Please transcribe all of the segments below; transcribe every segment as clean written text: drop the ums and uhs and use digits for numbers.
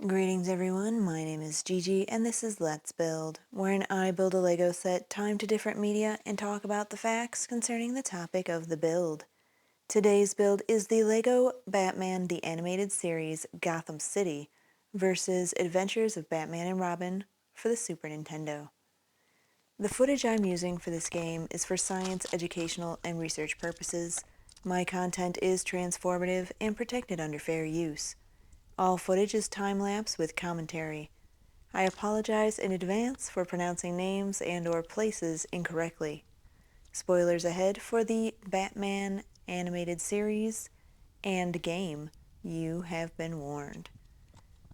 Greetings everyone, my name is Gigi and this is Let's Build, wherein I build a Lego set, time to different media, and talk about the facts concerning the topic of the build. Today's build is the Lego Batman the Animated Series Gotham City versus Adventures of Batman and Robin for the Super Nintendo. The footage I'm using for this game is for science, educational, and research purposes. My content is transformative and protected under fair use. All footage is time-lapse with commentary. I apologize in advance for pronouncing names and/or places incorrectly. Spoilers ahead for the Batman animated series and game. You have been warned.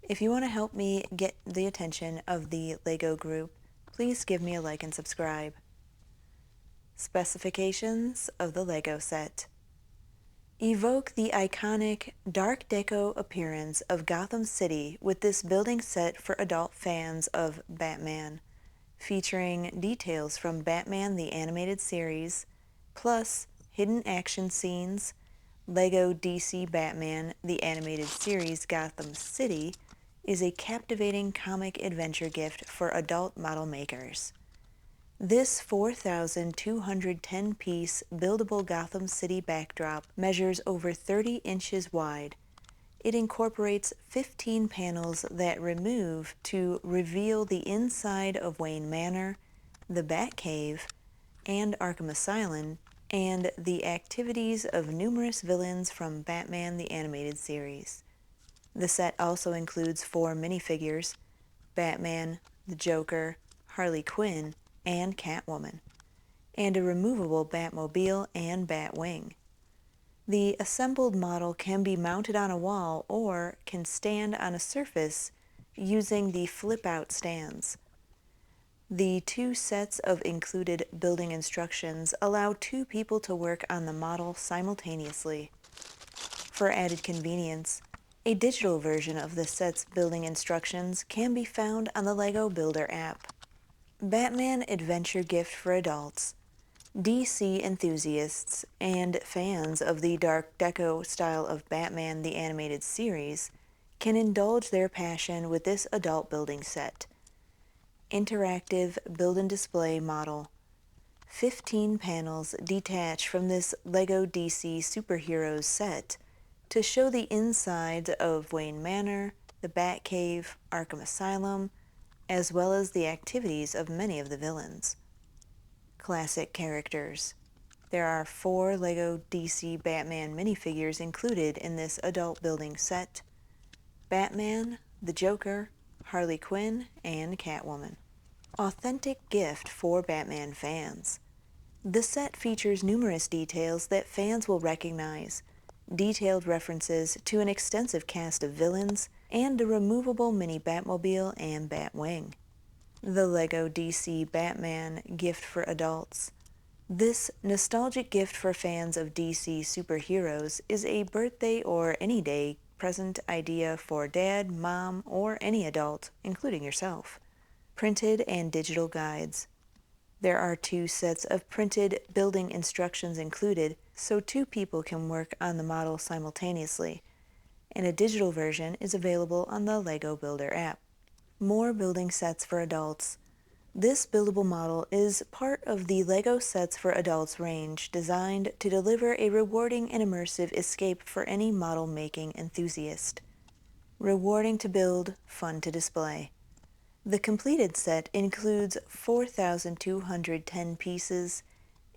If you want to help me get the attention of the LEGO group, please give me a like and subscribe. Specifications of the LEGO set. Evoke the iconic dark deco appearance of Gotham City with this building set for adult fans of Batman, featuring details from Batman the Animated Series, plus hidden action scenes. Lego DC Batman the Animated Series Gotham City is a captivating comic adventure gift for adult model makers. This 4,210-piece buildable Gotham City backdrop measures over 30 inches wide. It incorporates 15 panels that remove to reveal the inside of Wayne Manor, the Batcave and Arkham Asylum, and the activities of numerous villains from Batman the Animated Series. The set also includes 4 minifigures: Batman, the Joker, Harley Quinn, and Catwoman, and a removable Batmobile and Batwing. The assembled model can be mounted on a wall or can stand on a surface using the flip-out stands. The 2 sets of included building instructions allow 2 people to work on the model simultaneously. For added convenience, a digital version of the set's building instructions can be found on the LEGO Builder app. Batman Adventure Gift for Adults. DC enthusiasts and fans of the dark deco style of Batman the Animated Series can indulge their passion with this adult building set. Interactive build and display model. 15 panels detach from this LEGO DC Superheroes set to show the insides of Wayne Manor, the Batcave, Arkham Asylum, as well as the activities of many of the villains. Classic characters. There are 4 LEGO DC Batman minifigures included in this adult building set: Batman, the Joker, Harley Quinn, and Catwoman. Authentic gift for Batman fans. The set features numerous details that fans will recognize, detailed references to an extensive cast of villains, and a removable mini Batmobile and Batwing. The LEGO DC Batman Gift for Adults. This nostalgic gift for fans of DC superheroes is a birthday or any day present idea for dad, mom, or any adult, including yourself. Printed and digital guides. There are 2 sets of printed building instructions included, so 2 people can work on the model simultaneously, and a digital version is available on the LEGO Builder app. More building sets for adults. This buildable model is part of the LEGO Sets for Adults range, designed to deliver a rewarding and immersive escape for any model making enthusiast. Rewarding to build, fun to display. The completed set includes 4,210 pieces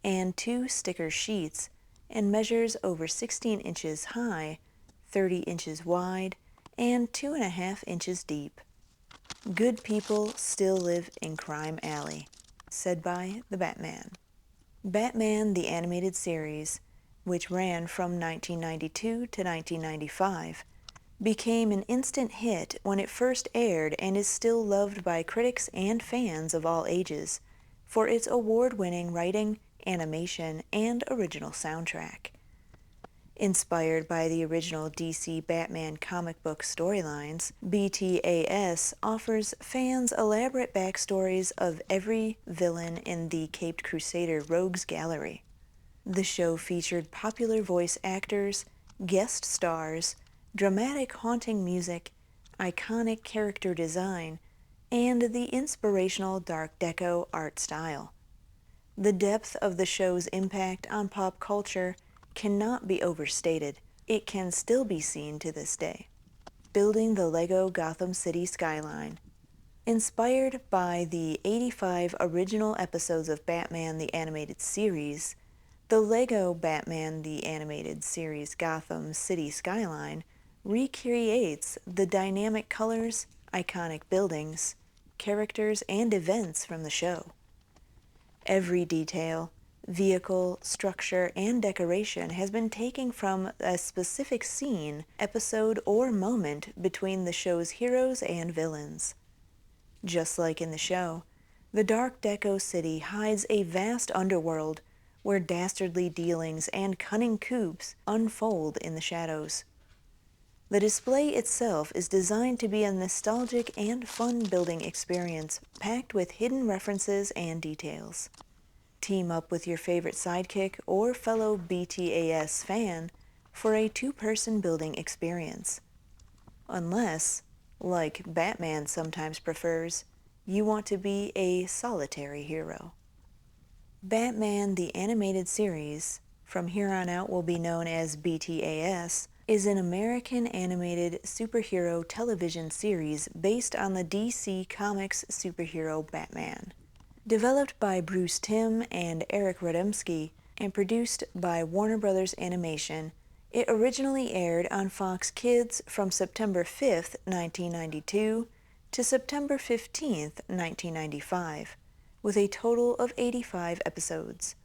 and 2 sticker sheets and measures over 16 inches high, 30 inches wide, and 2.5 inches deep. Good people still live in Crime Alley, said by the Batman. Batman the Animated Series, which ran from 1992 to 1995, became an instant hit when it first aired and is still loved by critics and fans of all ages for its award-winning writing, animation, and original soundtrack. Inspired by the original DC Batman comic book storylines, BTAS offers fans elaborate backstories of every villain in the Caped Crusader Rogues Gallery. The show featured popular voice actors, guest stars, dramatic haunting music, iconic character design, and the inspirational dark deco art style. The depth of the show's impact on pop culture cannot be overstated. It can still be seen to this day. Building the Lego Gotham City skyline. Inspired by the 85 original episodes of Batman the Animated Series, the Lego Batman the Animated Series Gotham City skyline recreates the dynamic colors, iconic buildings, characters, and events from the show. Every detail, vehicle, structure, and decoration has been taken from a specific scene, episode, or moment between the show's heroes and villains. Just like in the show, the Dark Deco City hides a vast underworld where dastardly dealings and cunning coups unfold in the shadows. The display itself is designed to be a nostalgic and fun building experience packed with hidden references and details. Team up with your favorite sidekick or fellow BTAS fan for a two-person building experience. Unless, like Batman sometimes prefers, you want to be a solitary hero. Batman the Animated Series, from here on out will be known as BTAS, is an American animated superhero television series based on the DC Comics superhero Batman. Developed by Bruce Timm and Eric Radomski and produced by Warner Bros. Animation, it originally aired on Fox Kids from September 5, 1992 to September 15, 1995, with a total of 85 episodes.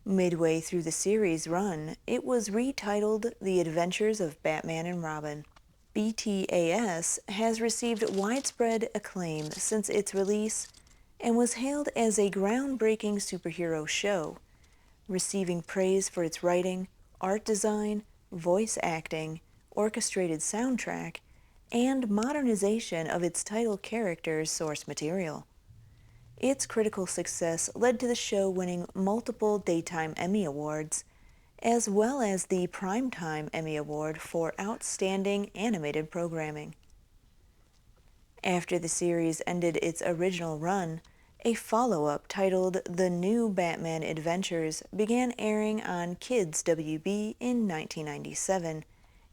Midway through the series' run, it was retitled The Adventures of Batman and Robin. BTAS has received widespread acclaim since its release and was hailed as a groundbreaking superhero show, receiving praise for its writing, art design, voice acting, orchestrated soundtrack, and modernization of its title character's source material. Its critical success led to the show winning multiple Daytime Emmy Awards, as well as the Primetime Emmy Award for Outstanding Animated Programming. After the series ended its original run, a follow-up titled The New Batman Adventures began airing on Kids WB in 1997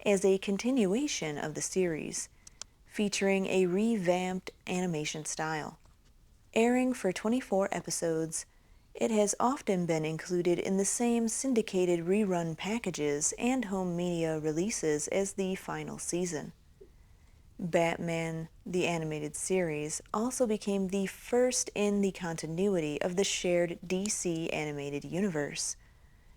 as a continuation of the series, featuring a revamped animation style. Airing for 24 episodes, it has often been included in the same syndicated rerun packages and home media releases as the final season. Batman the Animated Series also became the first in the continuity of the shared DC animated universe,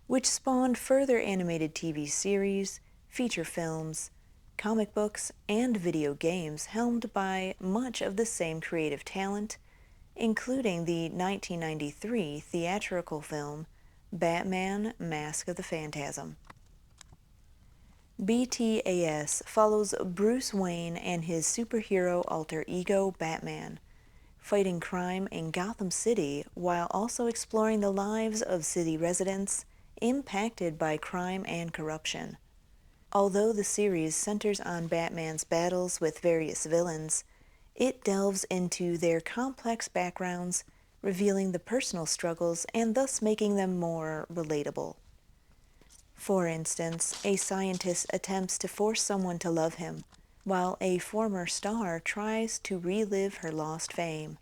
which spawned further animated TV series, feature films, comic books, and video games helmed by much of the same creative talent, including the 1993 theatrical film Batman: Mask of the Phantasm. BTAS follows Bruce Wayne and his superhero alter ego Batman, fighting crime in Gotham City while also exploring the lives of city residents impacted by crime and corruption. Although the series centers on Batman's battles with various villains, it delves into their complex backgrounds, revealing the personal struggles and thus making them more relatable. For instance, a scientist attempts to force someone to love him, while a former star tries to relive her lost fame.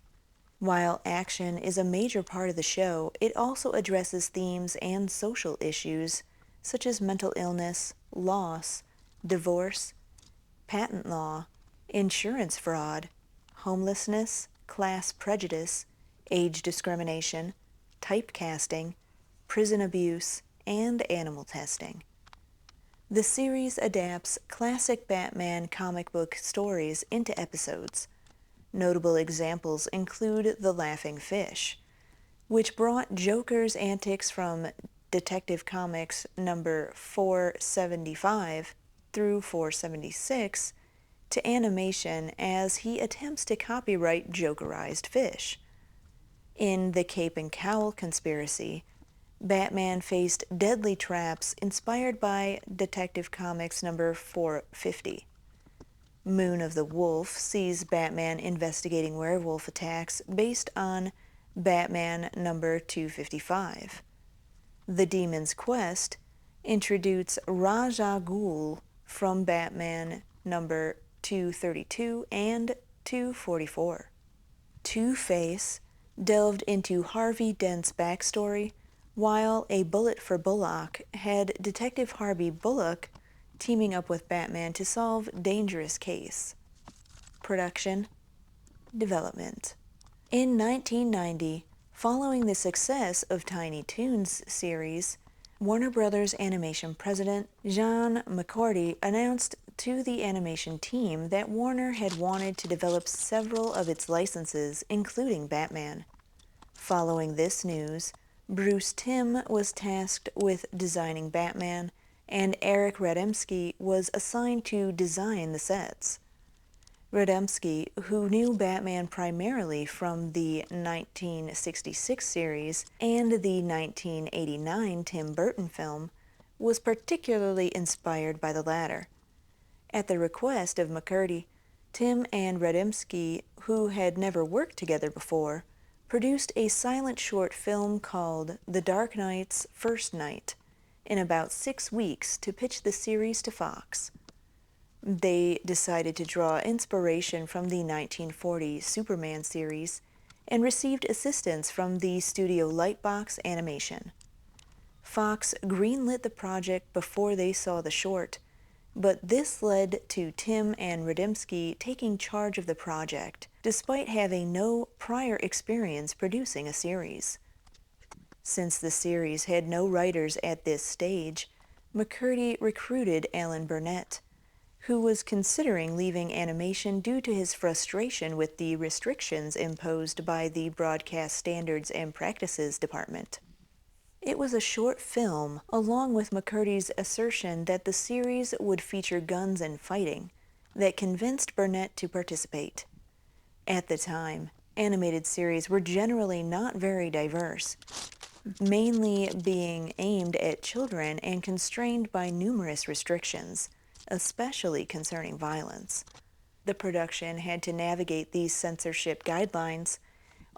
While action is a major part of the show, it also addresses themes and social issues such as mental illness, loss, divorce, patent law, insurance fraud, homelessness, class prejudice, age discrimination, typecasting, prison abuse, and animal testing. The series adapts classic Batman comic book stories into episodes. Notable examples include The Laughing Fish, which brought Joker's antics from Detective Comics number 475 through 476 to animation as he attempts to copyright Jokerized Fish. In The Cape and Cowl Conspiracy, Batman faced deadly traps inspired by Detective Comics number 450. Moon of the Wolf sees Batman investigating werewolf attacks based on Batman number 255. The Demon's Quest introduces Ra's al Ghul from Batman number 232 and 244. Two-Face delved into Harvey Dent's backstory, while A Bullet for Bullock had Detective Harvey Bullock teaming up with Batman to solve dangerous case. Production, development. In 1990, following the success of Tiny Toons series, Warner Brothers Animation president John McCarty announced to the animation team that Warner had wanted to develop several of its licenses, including Batman. Following this news, Bruce Timm was tasked with designing Batman, and Eric Radomski was assigned to design the sets. Radomski, who knew Batman primarily from the 1966 series and the 1989 Tim Burton film, was particularly inspired by the latter. At the request of McCarty, Timm and Radomski, who had never worked together before, produced a silent short film called The Dark Knight's First Night in about 6 weeks to pitch the series to Fox. They decided to draw inspiration from the 1940 Superman series and received assistance from the studio Lightbox Animation. Fox greenlit the project before they saw the short, but this led to Timm and Radomski taking charge of the project, despite having no prior experience producing a series. Since the series had no writers at this stage, McCarty recruited Alan Burnett, who was considering leaving animation due to his frustration with the restrictions imposed by the Broadcast Standards and Practices Department. It was a short film, along with McCarty's assertion that the series would feature guns and fighting, that convinced Burnett to participate. At the time, animated series were generally not very diverse, mainly being aimed at children and constrained by numerous restrictions, especially concerning violence. The production had to navigate these censorship guidelines.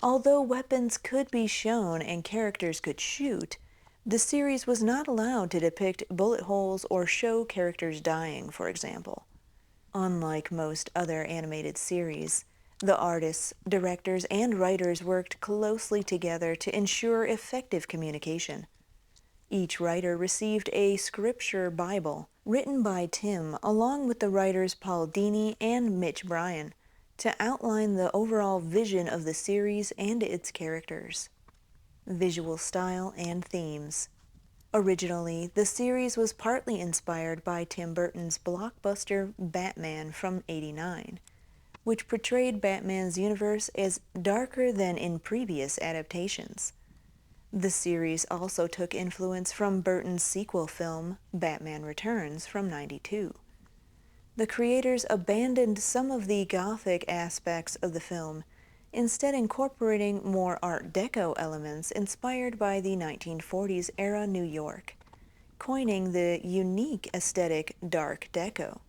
Although weapons could be shown and characters could shoot, the series was not allowed to depict bullet holes or show characters dying, for example. Unlike most other animated series, the artists, directors, and writers worked closely together to ensure effective communication. Each writer received a scripture Bible written by Timm along with the writers Paul Dini and Mitch Bryan to outline the overall vision of the series and its characters. Visual style and themes. Originally, the series was partly inspired by Tim Burton's blockbuster Batman from '89, which portrayed Batman's universe as darker than in previous adaptations. The series also took influence from Burton's sequel film, Batman Returns, from '92. The creators abandoned some of the Gothic aspects of the film, instead incorporating more Art Deco elements inspired by the 1940s era New York, coining the unique aesthetic Dark Deco.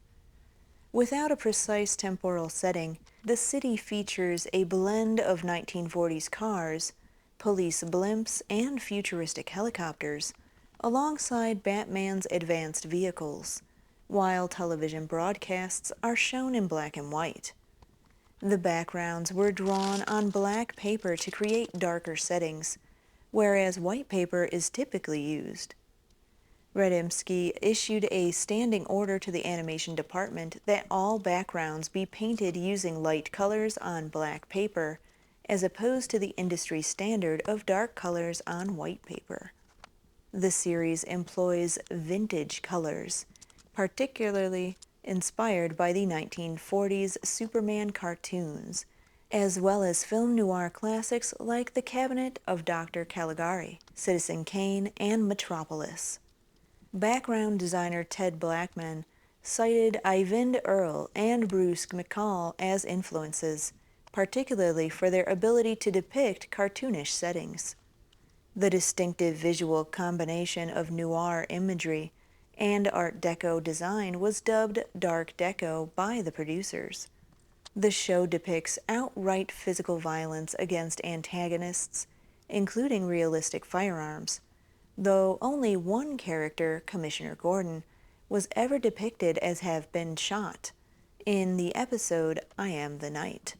Without a precise temporal setting, the city features a blend of 1940s cars, police blimps, and futuristic helicopters, alongside Batman's advanced vehicles, while television broadcasts are shown in black and white. The backgrounds were drawn on black paper to create darker settings, whereas white paper is typically used. Radomski issued a standing order to the animation department that all backgrounds be painted using light colors on black paper, as opposed to the industry standard of dark colors on white paper. The series employs vintage colors, particularly inspired by the 1940s Superman cartoons, as well as film noir classics like The Cabinet of Dr. Caligari, Citizen Kane, and Metropolis. Background designer Ted Blackman cited Eyvind Earle and Bruce McCall as influences, particularly for their ability to depict cartoonish settings. The distinctive visual combination of noir imagery and Art Deco design was dubbed Dark Deco by the producers. The show depicts outright physical violence against antagonists, including realistic firearms, though only one character, Commissioner Gordon, was ever depicted as have been shot, in the episode I Am the Night.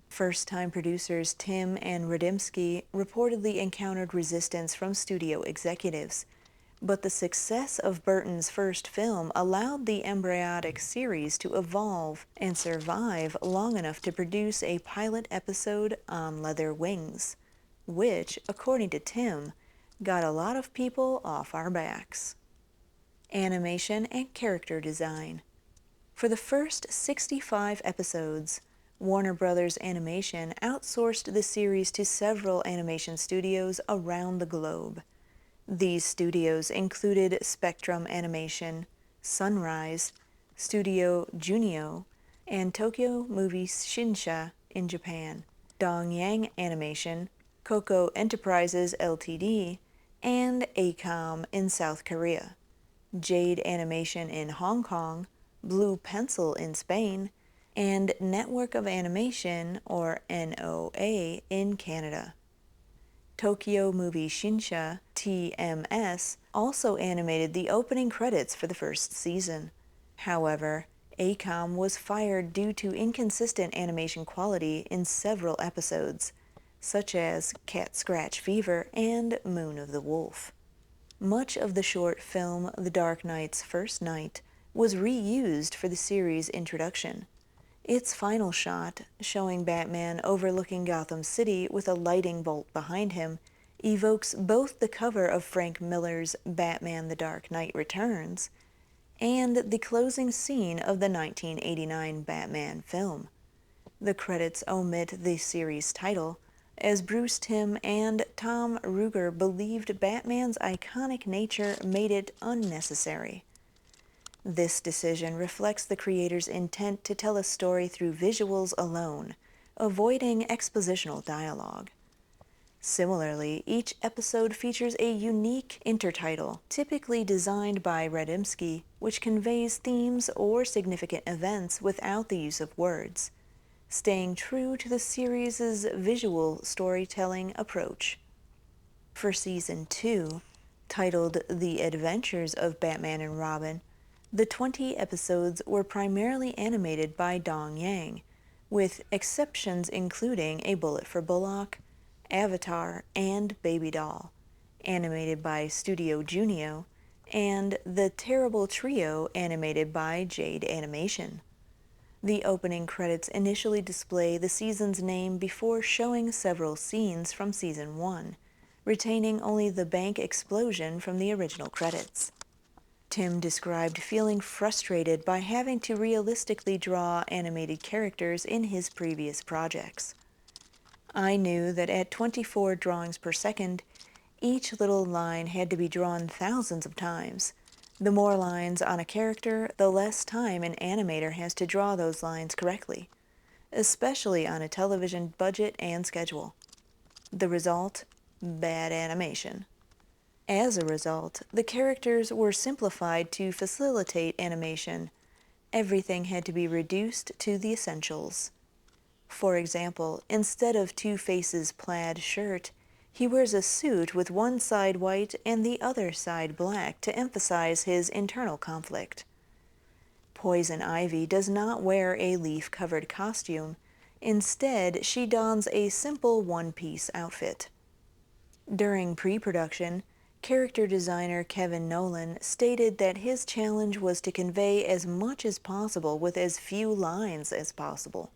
First-time producers Tim and Radimsky reportedly encountered resistance from studio executives, but the success of Burton's first film allowed the embryonic series to evolve and survive long enough to produce a pilot episode on leather wings, which, according to Tim, got a lot of people off our backs. Animation and character design. For the first 65 episodes, Warner Brothers Animation outsourced the series to several animation studios around the globe. These studios included Spectrum Animation, Sunrise, Studio Junio, and Tokyo Movie Shinsha in Japan, Dongyang Animation, Coco Enterprises Ltd., and ACOM in South Korea, Jade Animation in Hong Kong, Blue Pencil in Spain, and Network of Animation, or NOA, in Canada. Tokyo Movie Shinsha, TMS, also animated the opening credits for the first season. However, ACOM was fired due to inconsistent animation quality in several episodes, such as Cat Scratch Fever and Moon of the Wolf. Much of the short film The Dark Knight's First Night was reused for the series' introduction. Its final shot, showing Batman overlooking Gotham City with a lightning bolt behind him, evokes both the cover of Frank Miller's Batman The Dark Knight Returns and the closing scene of the 1989 Batman film. The credits omit the series title, as Bruce Timm and Tom Ruegger believed Batman's iconic nature made it unnecessary. This decision reflects the creator's intent to tell a story through visuals alone, avoiding expositional dialogue. Similarly, each episode features a unique intertitle, typically designed by Radimsky, which conveys themes or significant events without the use of words, staying true to the series' visual storytelling approach. For Season 2, titled The Adventures of Batman and Robin, the 20 episodes were primarily animated by Dong Yang, with exceptions including A Bullet for Bullock, Avatar, and Baby Doll, animated by Studio Junio, and The Terrible Trio, animated by Jade Animation. The opening credits initially display the season's name before showing several scenes from Season 1, retaining only the bank explosion from the original credits. Tim described feeling frustrated by having to realistically draw animated characters in his previous projects. I knew that at 24 drawings per second, each little line had to be drawn thousands of times. The more lines on a character, the less time an animator has to draw those lines correctly, especially on a television budget and schedule. The result? Bad animation. As a result, the characters were simplified to facilitate animation. Everything had to be reduced to the essentials. For example, instead of Two-Face's plaid shirt, he wears a suit with one side white and the other side black to emphasize his internal conflict. Poison Ivy does not wear a leaf-covered costume. Instead, she dons a simple one-piece outfit. During pre-production, character designer Kevin Nolan stated that his challenge was to convey as much as possible with as few lines as possible.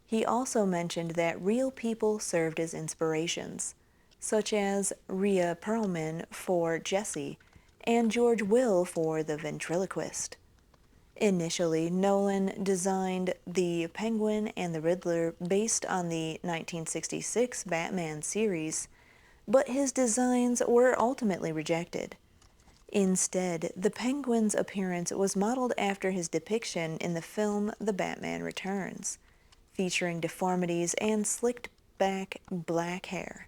He also mentioned that real people served as inspirations, such as Rhea Perlman for Jessie and George Will for the ventriloquist. Initially, Nolan designed the Penguin and the Riddler based on the 1966 Batman series, but his designs were ultimately rejected. Instead, the Penguin's appearance was modeled after his depiction in the film The Batman Returns, featuring deformities and slicked-back black hair.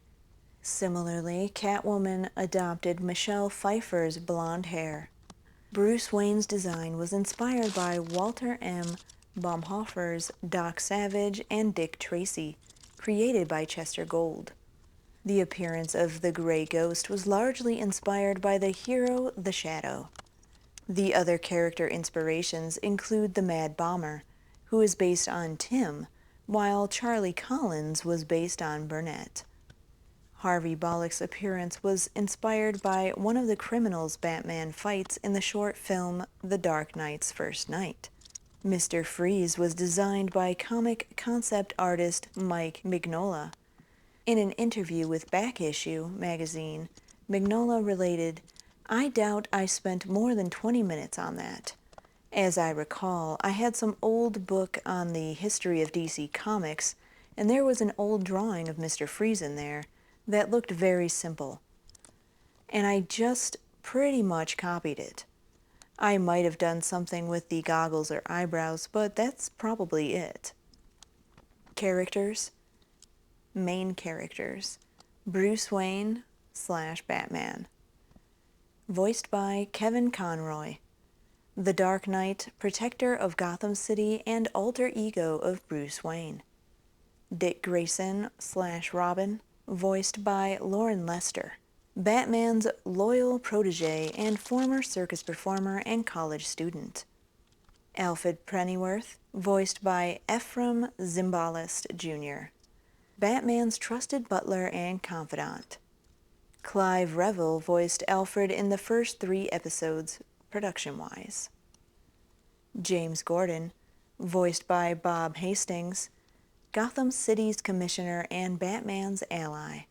Similarly, Catwoman adopted Michelle Pfeiffer's blonde hair. Bruce Wayne's design was inspired by Walter M. Baumhofer's Doc Savage and Dick Tracy, created by Chester Gould. The appearance of the Gray Ghost was largely inspired by the hero The Shadow. The other character inspirations include the Mad Bomber, who is based on Tim, while Charlie Collins was based on Burnett. Harvey Bullock's appearance was inspired by one of the criminals Batman fights in the short film The Dark Knight's First Night. Mr. Freeze was designed by comic concept artist Mike Mignola. In an interview with Back Issue magazine, Mignola related, "I doubt I spent more than 20 minutes on that. As I recall, I had some old book on the history of DC Comics, and there was an old drawing of Mr. Freeze in there that looked very simple. And I just pretty much copied it. I might have done something with the goggles or eyebrows, but that's probably it." Characters. Main characters. Bruce Wayne / Batman. Voiced by Kevin Conroy. The Dark Knight, protector of Gotham City and alter ego of Bruce Wayne. Dick Grayson / Robin, voiced by Lauren Lester, Batman's loyal protege and former circus performer and college student. Alfred Pennyworth, voiced by Ephraim Zimbalist Jr., Batman's trusted butler and confidant. Clive Revill voiced Alfred in the first 3 episodes, production-wise. James Gordon, voiced by Bob Hastings, Gotham City's commissioner and Batman's ally.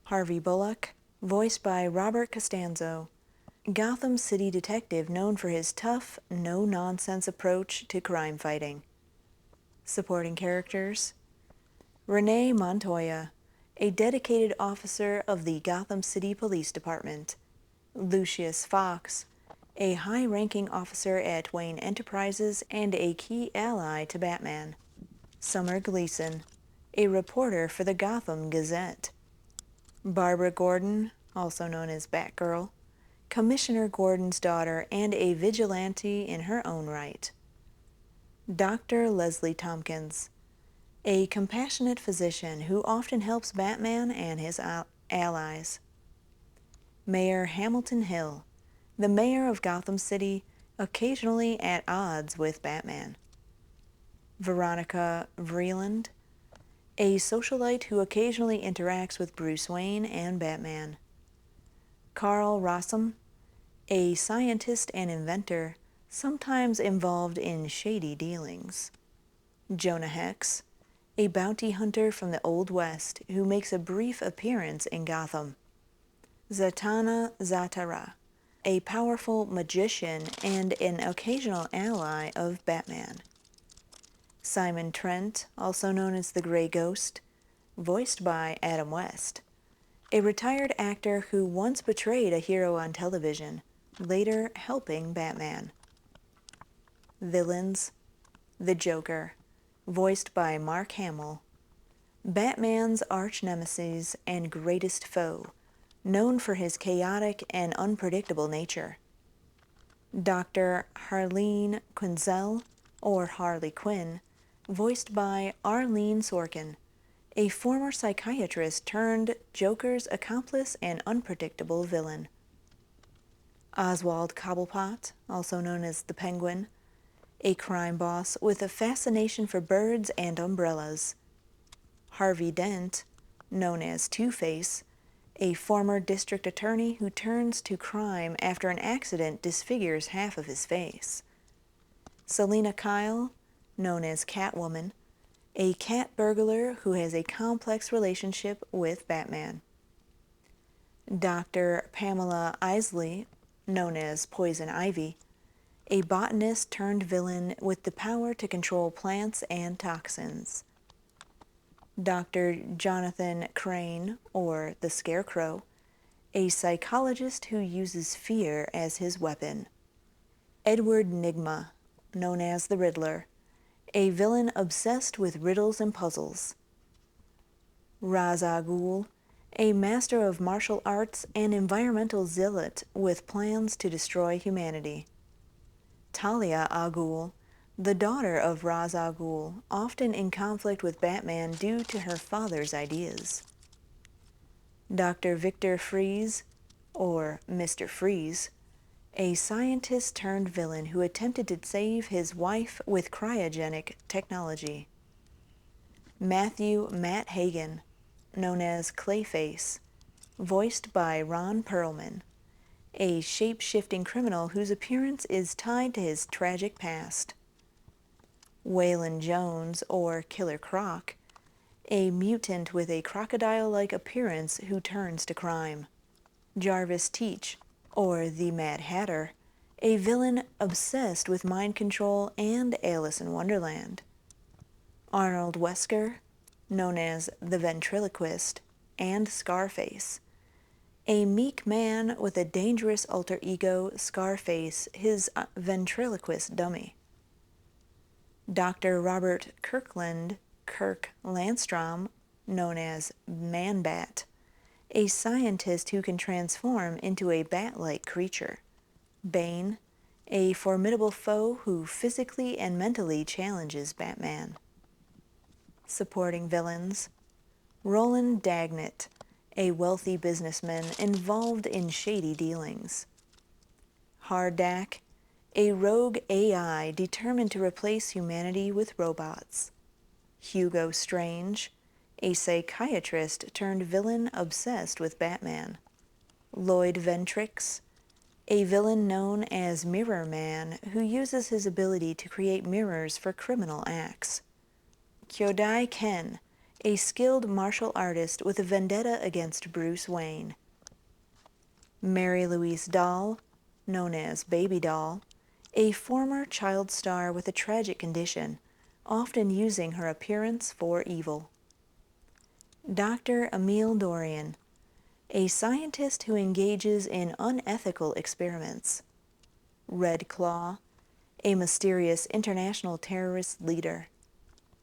Harvey Bullock, voiced by Robert Costanzo, Gotham City detective known for his tough, no-nonsense approach to crime fighting. Supporting characters. Renee Montoya, a dedicated officer of the Gotham City Police Department. Lucius Fox, a high-ranking officer at Wayne Enterprises and a key ally to Batman. Summer Gleason, a reporter for the Gotham Gazette. Barbara Gordon, also known as Batgirl, Commissioner Gordon's daughter and a vigilante in her own right. Dr. Leslie Tompkins, a compassionate physician who often helps Batman and his allies. Mayor Hamilton Hill, the mayor of Gotham City, occasionally at odds with Batman. Veronica Vreeland, a socialite who occasionally interacts with Bruce Wayne and Batman. Carl Rossum, a scientist and inventor, sometimes involved in shady dealings. Jonah Hex, a bounty hunter from the Old West who makes a brief appearance in Gotham. Zatanna Zatara, a powerful magician and an occasional ally of Batman. Simon Trent, also known as the Gray Ghost, voiced by Adam West, a retired actor who once betrayed a hero on television, later helping Batman. Villains. The Joker, voiced by Mark Hamill, Batman's arch-nemesis and greatest foe, known for his chaotic and unpredictable nature. Dr. Harleen Quinzel, or Harley Quinn, voiced by Arlene Sorkin, a former psychiatrist turned Joker's accomplice and unpredictable villain. Oswald Cobblepot, also known as the Penguin, a crime boss with a fascination for birds and umbrellas. Harvey Dent, known as Two-Face, a former district attorney who turns to crime after an accident disfigures half of his face. Selina Kyle, known as Catwoman, a cat burglar who has a complex relationship with Batman. Dr. Pamela Isley, known as Poison Ivy, a botanist turned villain with the power to control plants and toxins. Dr. Jonathan Crane, or the Scarecrow, a psychologist who uses fear as his weapon. Edward Nygma, known as the Riddler, a villain obsessed with riddles and puzzles. Ra's al Ghul, a master of martial arts and environmental zealot with plans to destroy humanity. Talia al Ghul, the daughter of Ra's al Ghul, often in conflict with Batman due to her father's ideas. Dr. Victor Freeze, or Mr. Freeze, a scientist turned villain who attempted to save his wife with cryogenic technology. Matthew Matt Hagen, known as Clayface, voiced by Ron Perlman, a shape-shifting criminal whose appearance is tied to his tragic past. Waylon Jones, or Killer Croc, a mutant with a crocodile-like appearance who turns to crime. Jarvis Teach, or the Mad Hatter, a villain obsessed with mind control and Alice in Wonderland. Arnold Wesker, known as the Ventriloquist, and Scarface, a meek man with a dangerous alter ego, Scarface, his ventriloquist dummy. Dr. Robert Kirkland, Kirk Landstrom, known as Man-Bat, a scientist who can transform into a bat-like creature. Bane, a formidable foe who physically and mentally challenges Batman. Supporting villains: Roland Dagnett, a wealthy businessman involved in shady dealings. Hardak, a rogue AI determined to replace humanity with robots. Hugo Strange, a psychiatrist turned villain obsessed with Batman. Lloyd Ventrix, a villain known as Mirror Man who uses his ability to create mirrors for criminal acts. Kyodai Ken, a skilled martial artist with a vendetta against Bruce Wayne. Mary Louise Dahl, known as Baby Doll, a former child star with a tragic condition, often using her appearance for evil. Dr. Emile Dorian, a scientist who engages in unethical experiments. Red Claw, a mysterious international terrorist leader.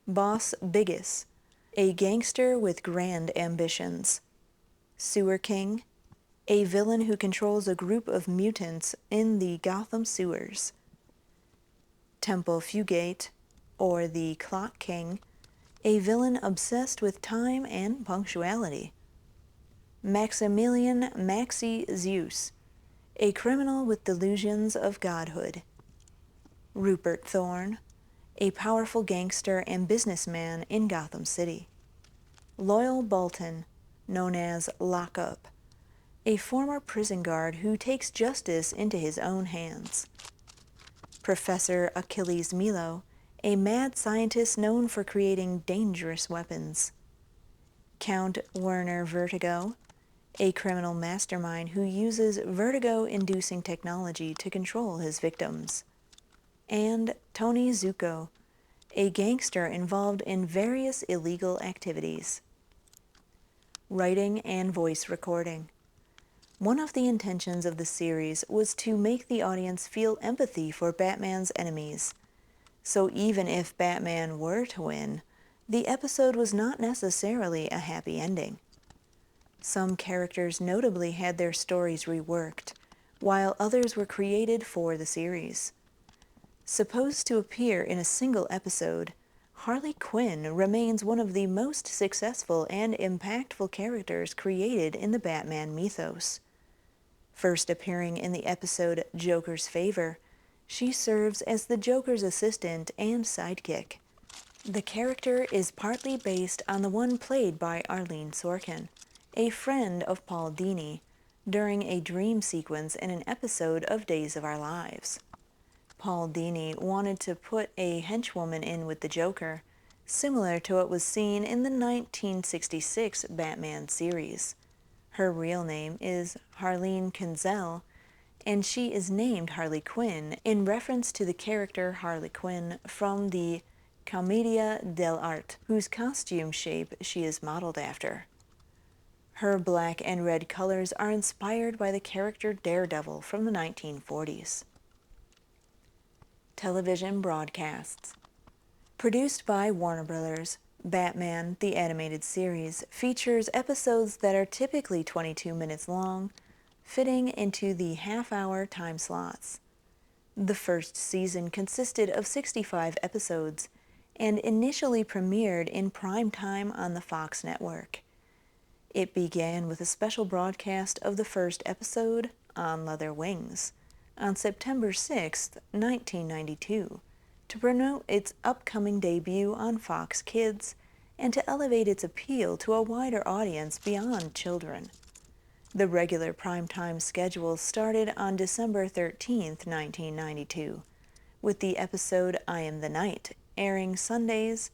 Boss Biggis, a gangster with grand ambitions. Sewer King, a villain who controls a group of mutants in the Gotham sewers. Temple Fugate, or the Clock King, a villain obsessed with time and punctuality. Maximilian Maxi Zeus, a criminal with delusions of godhood. Rupert Thorne, a powerful gangster and businessman in Gotham City. Loyal Bolton, known as Lockup, a former prison guard who takes justice into his own hands. Professor Achilles Milo, a mad scientist known for creating dangerous weapons. Count Werner Vertigo, a criminal mastermind who uses vertigo-inducing technology to control his victims. And Tony Zuko, a gangster involved in various illegal activities. Writing and voice recording. One of the intentions of the series was to make the audience feel empathy for Batman's enemies. So even if Batman were to win, the episode was not necessarily a happy ending. Some characters notably had their stories reworked, while others were created for the series. Supposed to appear in a single episode, Harley Quinn remains one of the most successful and impactful characters created in the Batman mythos. First appearing in the episode Joker's Favor, she serves as the Joker's assistant and sidekick. The character is partly based on the one played by Arlene Sorkin, a friend of Paul Dini, during a dream sequence in an episode of Days of Our Lives. Paul Dini wanted to put a henchwoman in with the Joker, similar to what was seen in the 1966 Batman series. Her real name is Harleen Quinzel, and she is named Harley Quinn in reference to the character Harley Quinn from the Commedia dell'arte, whose costume shape she is modeled after. Her black and red colors are inspired by the character Daredevil from the 1940s. Television broadcasts. Produced by Warner Brothers, Batman, the Animated Series, features episodes that are typically 22 minutes long, fitting into the half-hour time slots. The first season consisted of 65 episodes and initially premiered in prime time on the Fox network. It began with a special broadcast of the first episode, On Leather Wings, on September 6, 1992, to promote its upcoming debut on Fox Kids and to elevate its appeal to a wider audience beyond children. The regular primetime schedule started on December 13, 1992, with the episode I Am the Night airing Sundays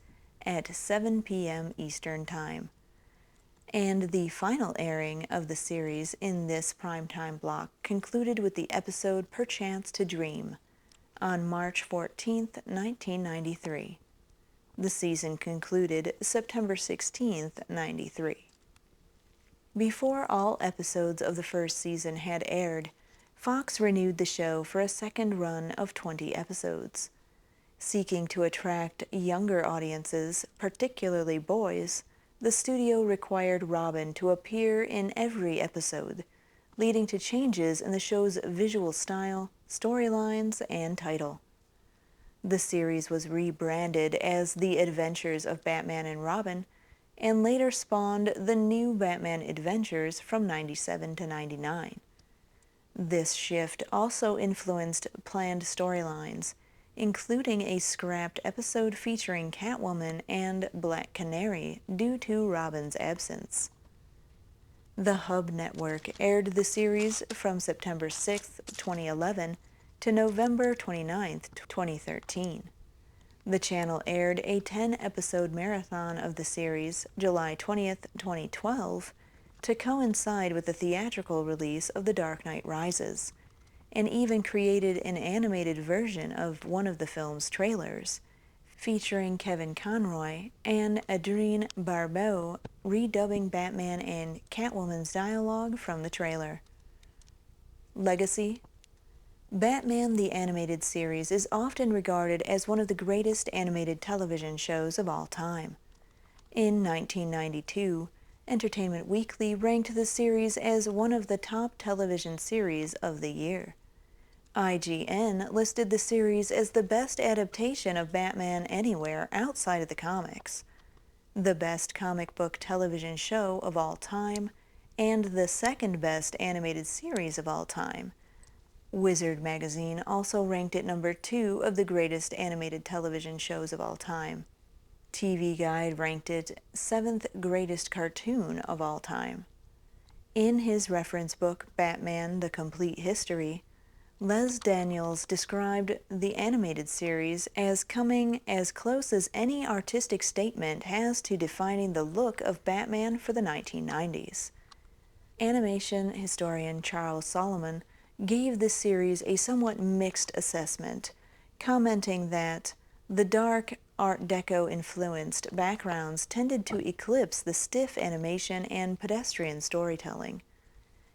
at 7 p.m. Eastern Time. And the final airing of the series in this primetime block concluded with the episode Perchance to Dream on March 14, 1993. The season concluded September 16, 93. Before all episodes of the first season had aired, Fox renewed the show for a second run of 20 episodes. Seeking to attract younger audiences, particularly boys, the studio required Robin to appear in every episode, leading to changes in the show's visual style, storylines, and title. The series was rebranded as The Adventures of Batman and Robin, and later spawned the New Batman Adventures from 97 to 99. This shift also influenced planned storylines, including a scrapped episode featuring Catwoman and Black Canary due to Robin's absence. The Hub Network aired the series from September 6, 2011 to November 29, 2013. The channel aired a 10-episode marathon of the series July 20, 2012, to coincide with the theatrical release of The Dark Knight Rises, and even created an animated version of one of the film's trailers, featuring Kevin Conroy and Adrien Barbeau redubbing Batman and Catwoman's dialogue from the trailer. Legacy. Batman the Animated Series is often regarded as one of the greatest animated television shows of all time. In 1992, Entertainment Weekly ranked the series as one of the top television series of the year. IGN listed the series as the best adaptation of Batman anywhere outside of the comics, the best comic book television show of all time, and the second best animated series of all time. Wizard magazine also ranked it number 2 of the greatest animated television shows of all time. TV Guide ranked it 7th greatest cartoon of all time. In his reference book, Batman: The Complete History, Les Daniels described the animated series as coming as close as any artistic statement has to defining the look of Batman for the 1990s. Animation historian Charles Solomon gave this series a somewhat mixed assessment, commenting that the dark Art Deco-influenced backgrounds tended to eclipse the stiff animation and pedestrian storytelling,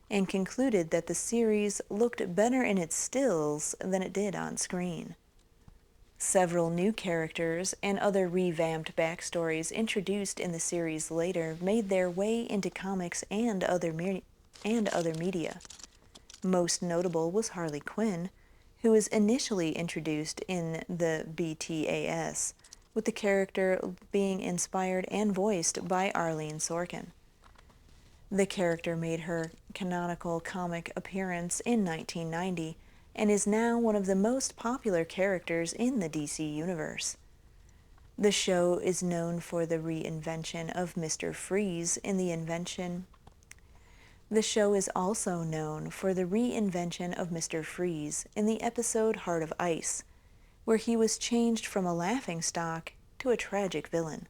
and concluded that the series looked better in its stills than it did on screen. Several new characters and other revamped backstories introduced in the series later made their way into comics and other media. Most notable was Harley Quinn, who was initially introduced in the BTAS, with the character being inspired and voiced by Arlene Sorkin. The character made her canonical comic appearance in 1990 and is now one of the most popular characters in the DC universe. The show is known for the reinvention of Mr. Freeze in the invention. The show is also known for the reinvention of Mr. Freeze in the episode Heart of Ice, where he was changed from a laughingstock to a tragic villain.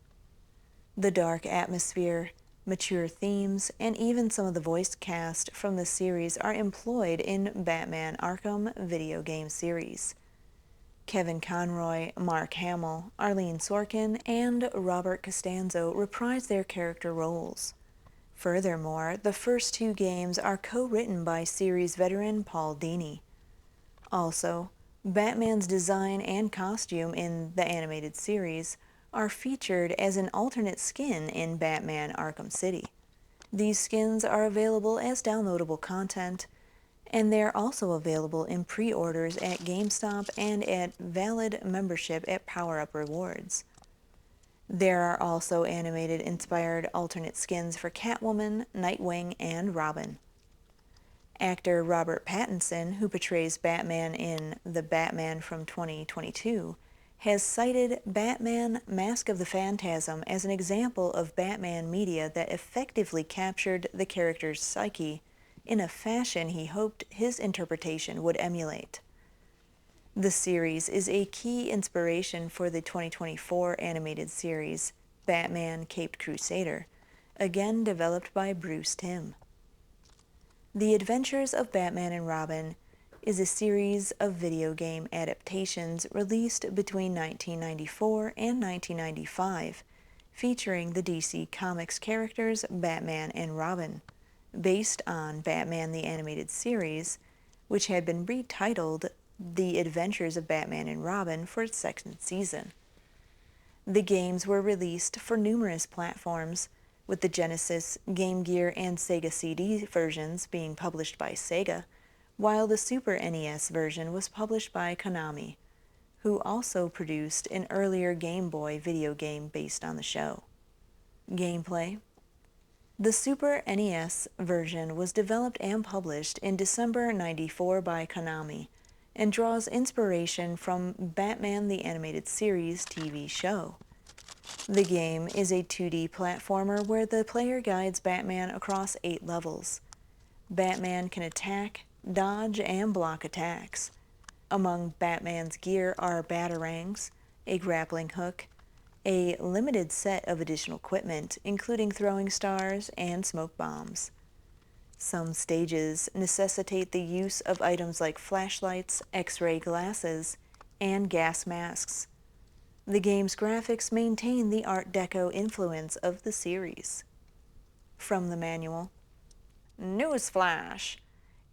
The dark atmosphere, mature themes, and even some of the voice cast from the series are employed in Batman Arkham video game series. Kevin Conroy, Mark Hamill, Arlene Sorkin, and Robert Costanzo reprise their character roles. Furthermore, the first 2 games are co-written by series veteran Paul Dini. Also, Batman's design and costume in the animated series are featured as an alternate skin in Batman Arkham City. These skins are available as downloadable content, and they're also available in pre-orders at GameStop and at valid membership at PowerUp Rewards. There are also animated-inspired alternate skins for Catwoman, Nightwing, and Robin. Actor Robert Pattinson, who portrays Batman in The Batman from 2022, has cited Batman Mask of the Phantasm as an example of Batman media that effectively captured the character's psyche in a fashion he hoped his interpretation would emulate. The series is a key inspiration for the 2024 animated series Batman Caped Crusader, again developed by Bruce Timm. The Adventures of Batman and Robin is a series of video game adaptations released between 1994 and 1995, featuring the DC Comics characters Batman and Robin, based on Batman the Animated Series, which had been retitled The Adventures of Batman and Robin for its second season. The games were released for numerous platforms, with the Genesis, Game Gear, and Sega CD versions being published by Sega, while the Super NES version was published by Konami, who also produced an earlier Game Boy video game based on the show. Gameplay. The Super NES version was developed and published in December '94 by Konami, and draws inspiration from Batman the Animated Series TV show. The game is a 2D platformer where the player guides Batman across 8 levels. Batman can attack, dodge, and block attacks. Among Batman's gear are batarangs, a grappling hook, a limited set of additional equipment, including throwing stars and smoke bombs. Some stages necessitate the use of items like flashlights, X-ray glasses, and gas masks. The game's graphics maintain the Art Deco influence of the series. From the manual. Newsflash!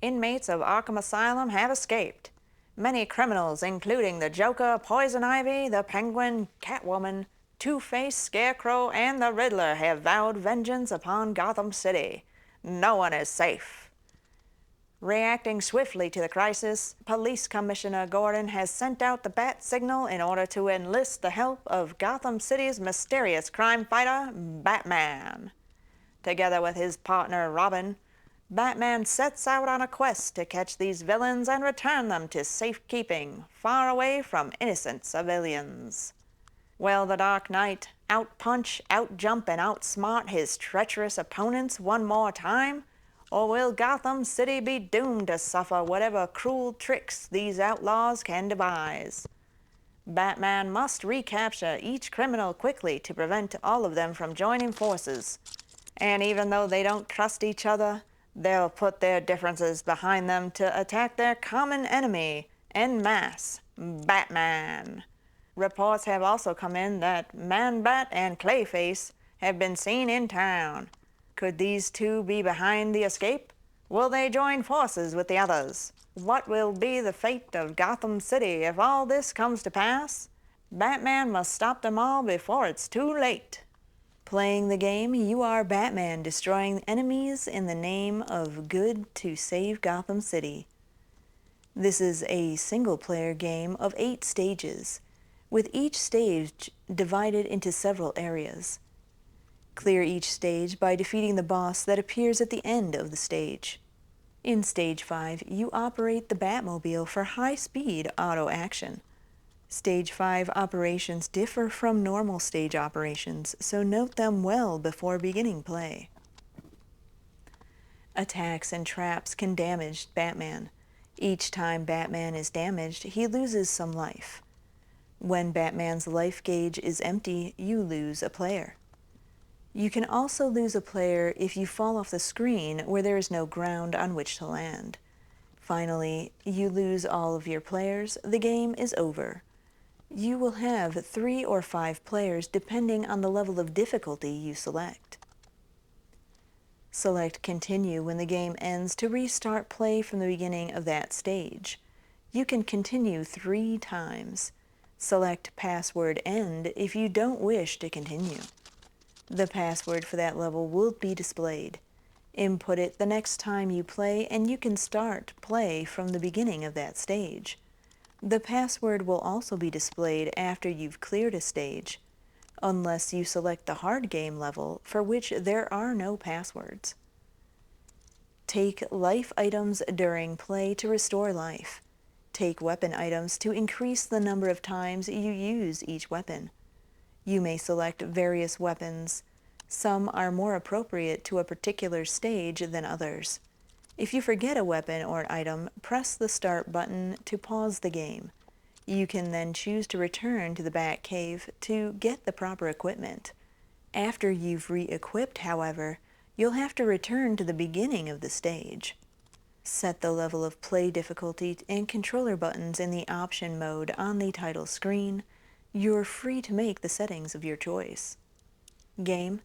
Inmates of Arkham Asylum have escaped. Many criminals, including the Joker, Poison Ivy, the Penguin, Catwoman, Two-Face, Scarecrow, and the Riddler, have vowed vengeance upon Gotham City. No one is safe. Reacting swiftly to the crisis, Police Commissioner Gordon has sent out the bat signal in order to enlist the help of Gotham City's mysterious crime fighter, Batman. Together with his partner Robin, Batman sets out on a quest to catch these villains and return them to safekeeping, far away from innocent civilians. Will the Dark Knight outpunch, outjump, and outsmart his treacherous opponents one more time? Or will Gotham City be doomed to suffer whatever cruel tricks these outlaws can devise? Batman must recapture each criminal quickly to prevent all of them from joining forces. And even though they don't trust each other, they'll put their differences behind them to attack their common enemy en masse, Batman. Reports have also come in that Man-Bat and Clayface have been seen in town. Could these two be behind the escape? Will they join forces with the others? What will be the fate of Gotham City if all this comes to pass? Batman must stop them all before it's too late. Playing the game, you are Batman destroying enemies in the name of good to save Gotham City. This is a single-player game of 8 stages, with each stage divided into several areas. Clear each stage by defeating the boss that appears at the end of the stage. In Stage 5, you operate the Batmobile for high-speed auto action. Stage 5 operations differ from normal stage operations, so note them well before beginning play. Attacks and traps can damage Batman. Each time Batman is damaged, he loses some life. When Batman's life gauge is empty, you lose a player. You can also lose a player if you fall off the screen where there is no ground on which to land. Finally, you lose all of your players, the game is over. You will have 3 or 5 players depending on the level of difficulty you select. Select Continue when the game ends to restart play from the beginning of that stage. You can continue 3 times. Select Password End if you don't wish to continue. The password for that level will be displayed. Input it the next time you play and you can start play from the beginning of that stage. The password will also be displayed after you've cleared a stage, unless you select the hard game level, for which there are no passwords. Take life items during play to restore life. Take weapon items to increase the number of times you use each weapon. You may select various weapons. Some are more appropriate to a particular stage than others. If you forget a weapon or an item, press the Start button to pause the game. You can then choose to return to the Batcave to get the proper equipment. After you've re-equipped, however, you'll have to return to the beginning of the stage. Set the level of play difficulty and controller buttons in the option mode on the title screen. You're free to make the settings of your choice. Game.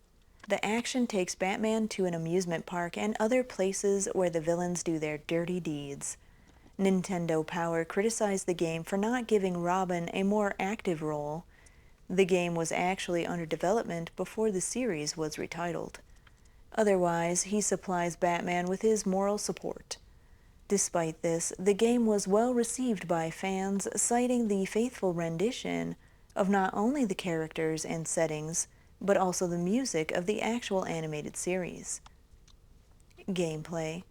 The action takes Batman to an amusement park and other places where the villains do their dirty deeds. Nintendo Power criticized the game for not giving Robin a more active role. The game was actually under development before the series was retitled. Otherwise, he supplies Batman with his moral support. Despite this, the game was well received by fans, citing the faithful rendition of not only the characters and settings, but also the music of the actual animated series. Gameplay.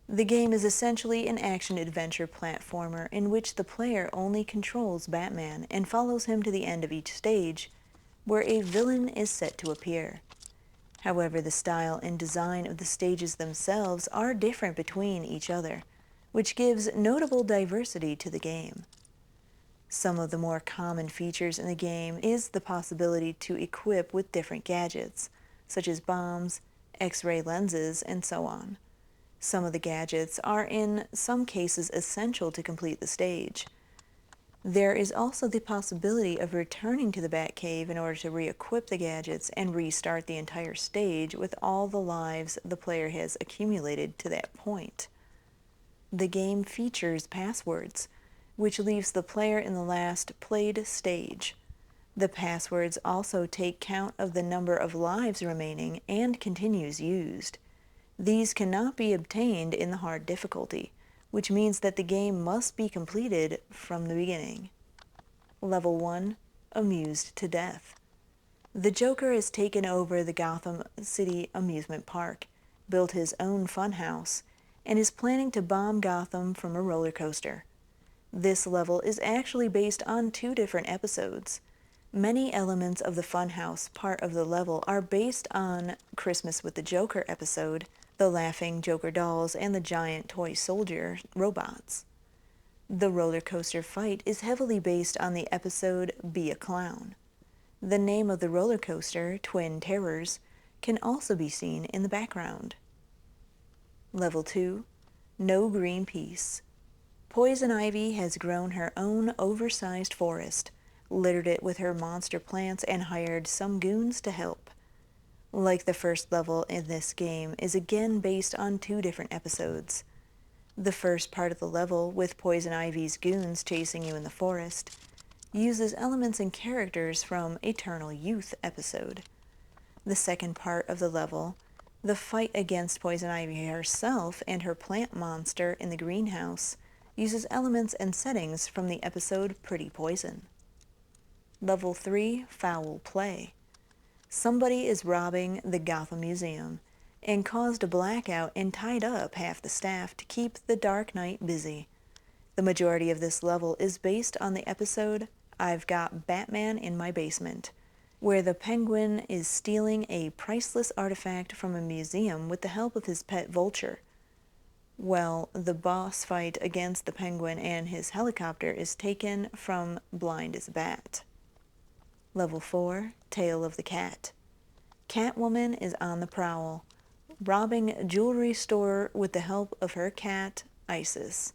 The game is essentially an action-adventure platformer in which the player only controls Batman and follows him to the end of each stage, where a villain is set to appear. However, the style and design of the stages themselves are different between each other, which gives notable diversity to the game. Some of the more common features in the game is the possibility to equip with different gadgets, such as bombs, X-ray lenses, and so on. Some of the gadgets are in some cases essential to complete the stage. There is also the possibility of returning to the Batcave in order to re-equip the gadgets and restart the entire stage with all the lives the player has accumulated to that point. The game features passwords, which leaves the player in the last played stage. The passwords also take count of the number of lives remaining and continues used. These cannot be obtained in the hard difficulty, which means that the game must be completed from the beginning. Level 1. Amused to Death. The Joker has taken over the Gotham City amusement park, built his own funhouse, and is planning to bomb Gotham from a roller coaster. This level is actually based on 2 different episodes. Many elements of the funhouse part of the level are based on Christmas with the Joker episode, the laughing Joker dolls, and the giant toy soldier robots. The roller coaster fight is heavily based on the episode Be a Clown. The name of the roller coaster, Twin Terrors, can also be seen in the background. Level 2. No Green Peace. Poison Ivy has grown her own oversized forest, littered it with her monster plants, and hired some goons to help. Like the first level in this game, is again based on 2 different episodes. The first part of the level, with Poison Ivy's goons chasing you in the forest, uses elements and characters from Eternal Youth episode. The second part of the level, the fight against Poison Ivy herself and her plant monster in the greenhouse, uses elements and settings from the episode Pretty Poison. Level 3. Foul Play. Somebody is robbing the Gotham Museum and caused a blackout and tied up half the staff to keep the Dark Knight busy. The majority of this level is based on the episode I've Got Batman in My Basement, where the Penguin is stealing a priceless artifact from a museum with the help of his pet Vulture. Well, the boss fight against the Penguin and his helicopter is taken from Blind as a Bat. Level 4. Tale of the Cat. Catwoman is on the prowl, robbing a jewelry store with the help of her cat, Isis.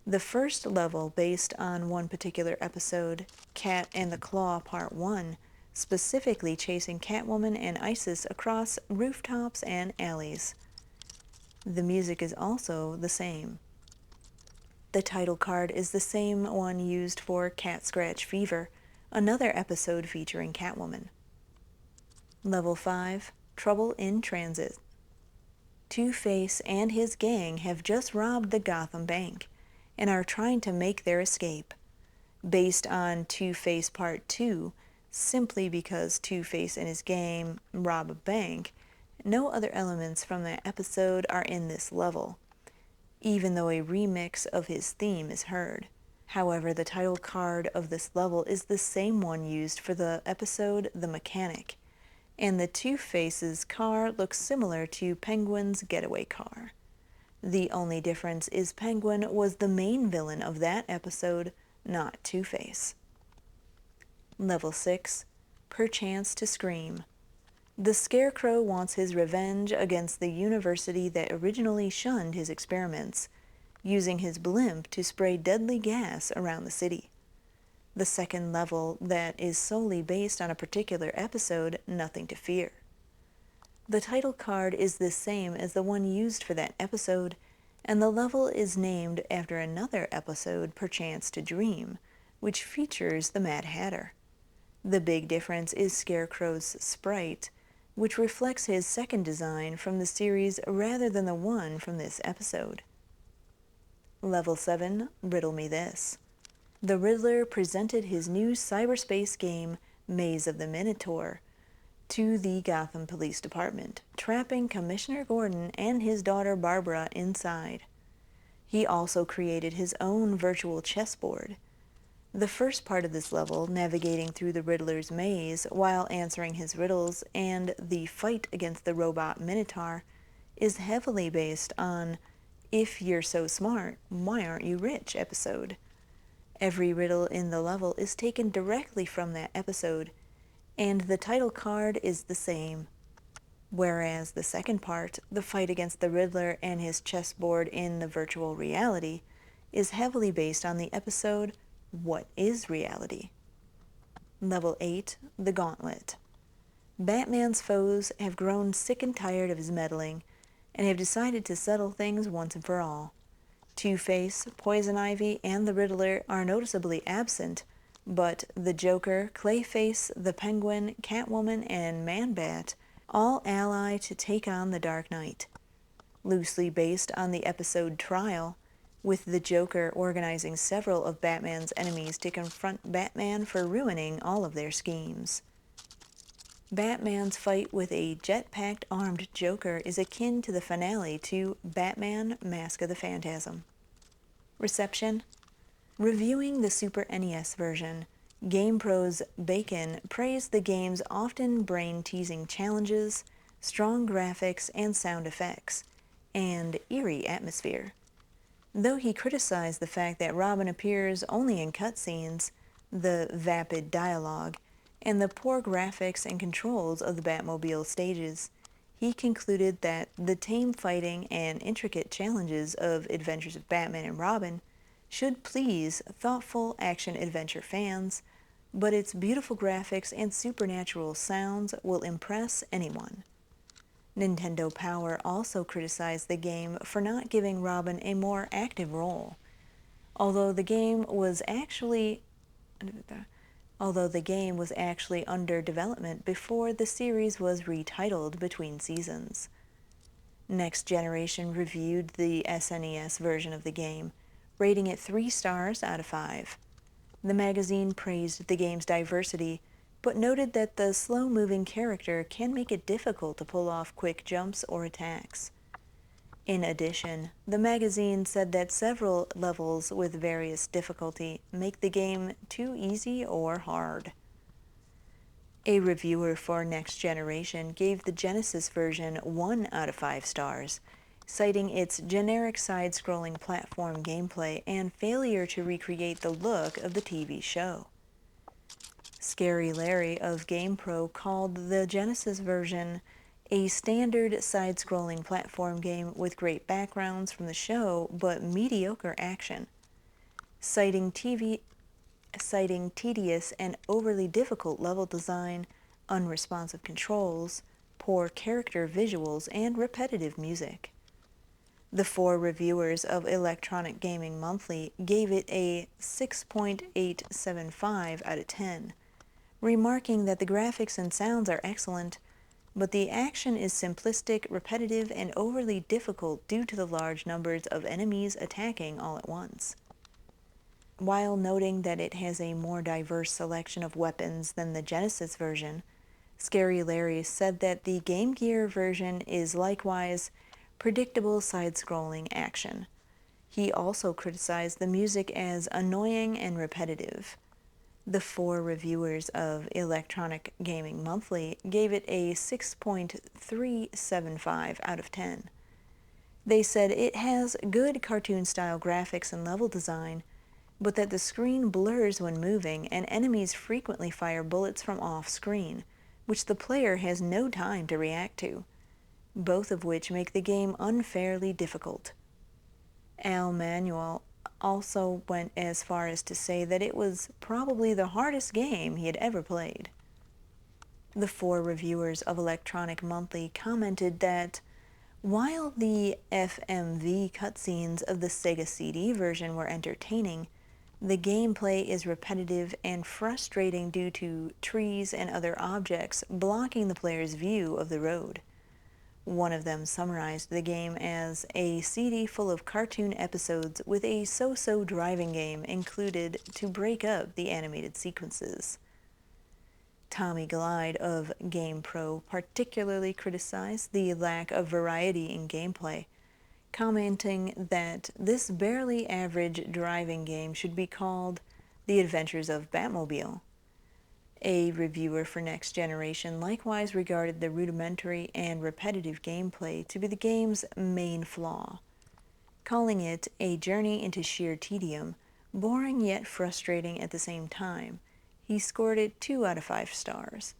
The first level, based on one particular episode, Cat and the Claw Part 1, specifically chasing Catwoman and Isis across rooftops and alleys. The music is also the same. The title card is the same one used for Cat Scratch Fever, another episode featuring Catwoman. Level 5, Trouble in Transit. Two-Face and his gang have just robbed the Gotham Bank and are trying to make their escape. Based on Two-Face Part 2, simply because Two-Face and his gang rob a bank, no other elements from that episode are in this level, even though a remix of his theme is heard. However, the title card of this level is the same one used for the episode The Mechanic, and the Two-Face's car looks similar to Penguin's getaway car. The only difference is Penguin was the main villain of that episode, not Two-Face. Level 6, Perchance to Scream. The Scarecrow wants his revenge against the university that originally shunned his experiments, using his blimp to spray deadly gas around the city. The second level that is solely based on a particular episode, Nothing to Fear. The title card is the same as the one used for that episode, and the level is named after another episode, Perchance to Dream, which features the Mad Hatter. The big difference is Scarecrow's sprite, which reflects his second design from the series rather than the one from this episode. Level 7, Riddle Me This. The Riddler presented his new cyberspace game, Maze of the Minotaur, to the Gotham Police Department, trapping Commissioner Gordon and his daughter Barbara inside. He also created his own virtual chessboard. The first part of this level, navigating through the Riddler's maze while answering his riddles, and the fight against the robot Minotaur, is heavily based on If You're So Smart, Why Aren't You Rich episode. Every riddle in the level is taken directly from that episode, and the title card is the same. Whereas the second part, the fight against the Riddler and his chessboard in the virtual reality, is heavily based on the episode What is Reality? Level 8, The Gauntlet. Batman's foes have grown sick and tired of his meddling, and have decided to settle things once and for all. Two-Face, Poison Ivy, and the Riddler are noticeably absent, but the Joker, Clayface, the Penguin, Catwoman, and Man-Bat all ally to take on the Dark Knight. Loosely based on the episode Trial, with the Joker organizing several of Batman's enemies to confront Batman for ruining all of their schemes. Batman's fight with a jet-packed armed Joker is akin to the finale to Batman: Mask of the Phantasm. Reception. Reviewing the Super NES version, GamePro's Bacon praised the game's often brain-teasing challenges, strong graphics and sound effects, and eerie atmosphere. Though he criticized the fact that Robin appears only in cutscenes, the vapid dialogue, and the poor graphics and controls of the Batmobile stages, he concluded that the tame fighting and intricate challenges of Adventures of Batman and Robin should please thoughtful action-adventure fans, but its beautiful graphics and supernatural sounds will impress anyone. Nintendo Power also criticized the game for not giving Robin a more active role, although the game was actually under development before the series was retitled between seasons. Next Generation reviewed the SNES version of the game, rating it 3 stars out of 5. The magazine praised the game's diversity, but noted that the slow-moving character can make it difficult to pull off quick jumps or attacks. In addition, the magazine said that several levels with various difficulty make the game too easy or hard. A reviewer for Next Generation gave the Genesis version 1 out of 5 stars, citing its generic side-scrolling platform gameplay and failure to recreate the look of the TV show. Scary Larry of GamePro called the Genesis version a standard side-scrolling platform game with great backgrounds from the show but mediocre action, citing tedious and overly difficult level design, unresponsive controls, poor character visuals, and repetitive music. The 4 reviewers of Electronic Gaming Monthly gave it a 6.875 out of 10, remarking that the graphics and sounds are excellent, but the action is simplistic, repetitive, and overly difficult due to the large numbers of enemies attacking all at once. While noting that it has a more diverse selection of weapons than the Genesis version, Scary Larry said that the Game Gear version is likewise predictable side-scrolling action. He also criticized the music as annoying and repetitive. The 4 reviewers of Electronic Gaming Monthly gave it a 6.375 out of 10. They said it has good cartoon-style graphics and level design, but that the screen blurs when moving and enemies frequently fire bullets from off-screen, which the player has no time to react to, both of which make the game unfairly difficult. Al Manuel also went as far as to say that it was probably the hardest game he had ever played. The 4 reviewers of Electronic Monthly commented that while the FMV cutscenes of the Sega CD version were entertaining, the gameplay is repetitive and frustrating due to trees and other objects blocking the player's view of the road. One of them summarized the game as a CD full of cartoon episodes with a so-so driving game included to break up the animated sequences. Tommy Glide of GamePro particularly criticized the lack of variety in gameplay, commenting that this barely average driving game should be called The Adventures of Batmobile. A reviewer for Next Generation likewise regarded the rudimentary and repetitive gameplay to be the game's main flaw, calling it a journey into sheer tedium, boring yet frustrating at the same time. He scored it 2 out of 5 stars.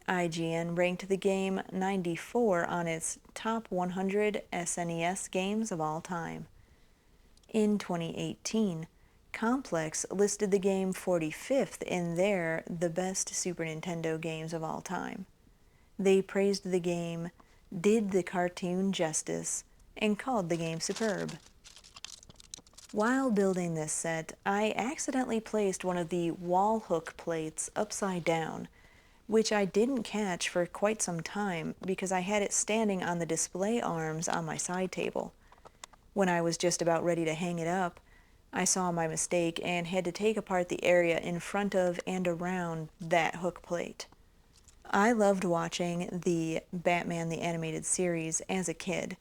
IGN ranked the game 94 on its top 100 SNES games of all time. In 2018, Complex listed the game 45th in their The Best Super Nintendo Games of All Time. They praised the game, did the cartoon justice, and called the game superb. While building this set, I accidentally placed one of the wall hook plates upside down, which I didn't catch for quite some time because I had it standing on the display arms on my side table. When I was just about ready to hang it up, I saw my mistake and had to take apart the area in front of and around that hook plate. I loved watching the Batman the Animated Series as a kid,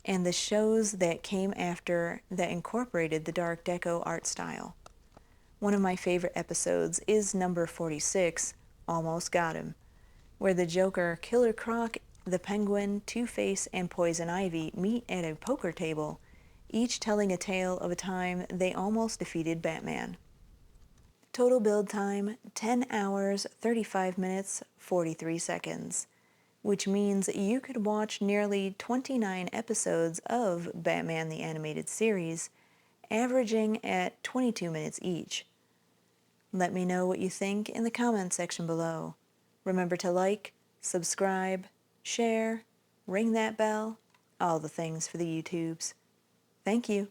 and the shows that came after that incorporated the dark deco art style. One of my favorite episodes is number 46, Almost Got Him, where the Joker, Killer Croc, the Penguin, Two-Face, and Poison Ivy meet at a poker table, each telling a tale of a time they almost defeated Batman. Total build time, 10 hours, 35 minutes, 43 seconds, which means you could watch nearly 29 episodes of Batman the Animated Series, averaging at 22 minutes each. Let me know what you think in the comments section below. Remember to like, subscribe, share, ring that bell, all the things for the YouTubes. Thank you.